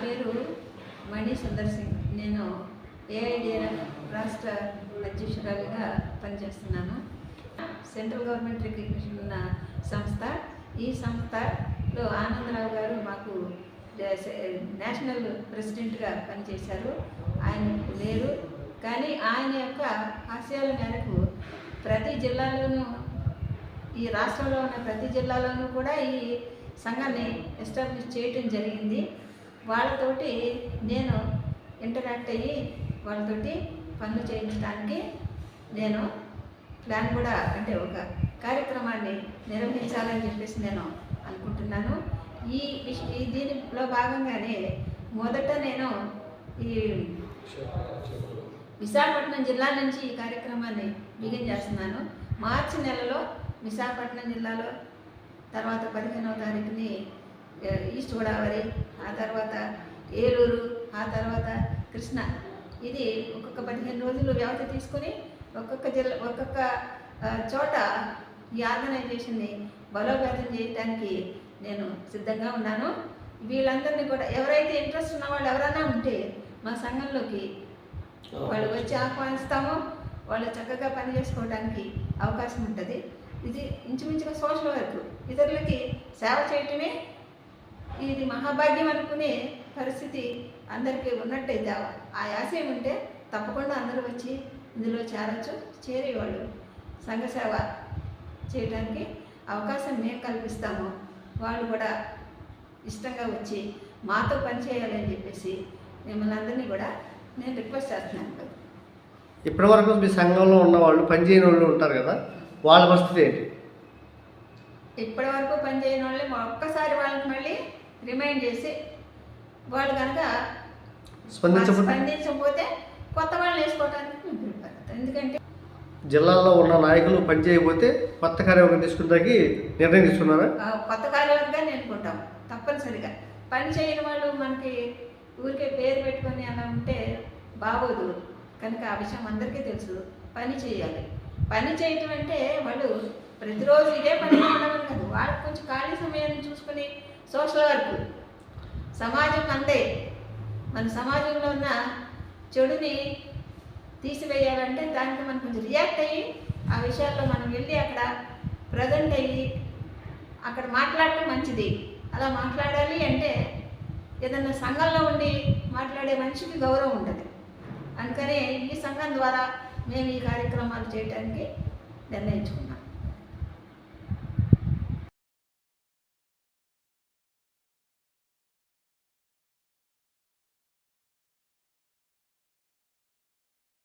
పేరు మణి సుందర్ సింగ్. నేను ఏఐడిఎఫ్ రాష్ట్ర అధ్యక్షురాలిగా పనిచేస్తున్నాను. సెంట్రల్ గవర్నమెంట్ రికగ్నిషన్ ఉన్న సంస్థ. ఈ సంస్థలో ఆనందరావు గారు మాకు నేషనల్ ప్రెసిడెంట్గా పనిచేశారు. ఆయన లేరు, కానీ ఆయన యొక్క ఆశయాల మేరకు ప్రతి జిల్లాలోనూ, ఈ రాష్ట్రంలో ఉన్న ప్రతి జిల్లాలోనూ కూడా ఈ సంఘాన్ని ఎస్టాబ్లిష్ చేయటం జరిగింది. వాళ్ళతోటి నేను ఇంటరాక్ట్ అయ్యి వాళ్ళతోటి పనులు చేయించడానికి నేను ప్లాన్ కూడా, అంటే ఒక కార్యక్రమాన్ని నిర్వహించాలని చెప్పేసి నేను అనుకుంటున్నాను. దీనిలో భాగంగానే మొదట నేను ఈ విశాఖపట్నం జిల్లా నుంచి ఈ కార్యక్రమాన్ని బిగిన్ చేస్తున్నాను. మార్చి నెలలో విశాఖపట్నం జిల్లాలో, తర్వాత 15వ తారీఖుని ఈస్ట్ గోదావరి, ఆ తర్వాత ఏలూరు, ఆ తర్వాత కృష్ణ. ఇది ఒక్కొక్క 15 రోజులు వ్యవధి తీసుకుని ఒక్కొక్క చోట ఈ ఆర్గనైజేషన్ని బలోపేతం చేయడానికి నేను సిద్ధంగా ఉన్నాను. వీళ్ళందరినీ కూడా, ఎవరైతే ఇంట్రెస్ట్ ఉన్న వాళ్ళు ఎవరైనా ఉంటే మా సంఘంలోకి వాళ్ళు వచ్చి ఆహ్వానిస్తామో వాళ్ళు చక్కగా పని చేసుకోవడానికి అవకాశం ఉంటుంది. ఇది ఇంచుమించుగా సోషల్ వర్క్, ఇతరులకి సేవ చేయటమే ఇది మహాభాగ్యం అనుకునే పరిస్థితి అందరికీ ఉన్నట్టయితే, ఆ ఆశయం ఉంటే తప్పకుండా అందరూ వచ్చి ఇందులో చేరచ్చు. చేరి వాళ్ళు సంఘ సేవ చేయడానికి అవకాశం మేము కల్పిస్తాము. వాళ్ళు కూడా ఇష్టంగా వచ్చి మాతో పనిచేయాలని చెప్పేసి మిమ్మల్ని అందరినీ కూడా నేను రిక్వెస్ట్ చేస్తున్నాను. ఇప్పటి వరకు మీ సంఘంలో ఉన్న వాళ్ళు పనిచేయని వాళ్ళు ఉంటారు కదా, వాళ్ళ పరిస్థితి ఏంటి? ఇప్పటి వరకు పనిచేయని వాళ్ళని ఒక్కసారి వాళ్ళకి మళ్ళీ రిమైండ్ చేసి, వాళ్ళు కనుక స్పందించకపోతే కొత్త వాళ్ళని వేసుకోవడానికి మేము ప్రిపేర్ అవుతాం. ఎందుకంటే జిల్లాలో ఉన్న నాయకులు పనిచేయకపోతే కొత్త కార్యవర్గం తీసుకుంటానికి నిర్ణయం తీసుకున్నారా? కొత్త కార్యవర్గాన్ని ఎన్నుకుంటాం తప్పనిసరిగా. పని చేయని వాళ్ళు మనకి ఊరికే పేరు పెట్టుకొని అలా ఉంటే బాగోదు కనుక ఆ విషయం అందరికీ తెలుసు. పని చేయాలి. పని చేయటం అంటే వాళ్ళు ప్రతిరోజు ఇదే పని ఉండడం కాదు, వాళ్ళకి కొంచెం ఖాళీ సమయాన్ని చూసుకుని సోషల్ వర్క్, సమాజం అంతే, మన సమాజంలో ఉన్న చెడుని తీసివేయాలంటే దానికి మనం కొంచెం రియాక్ట్ అయ్యి ఆ విషయాల్లో మనం వెళ్ళి అక్కడ ప్రజెంట్ అయ్యి అక్కడ మాట్లాడటం మంచిది. అలా మాట్లాడాలి అంటే ఏదన్నా సంఘంలో ఉండి మాట్లాడే మనిషికి గౌరవం ఉంటుంది. అందుకనే ఈ సంఘం ద్వారా మేము ఈ కార్యక్రమాలు చేయడానికి నిర్ణయించుకున్నాం.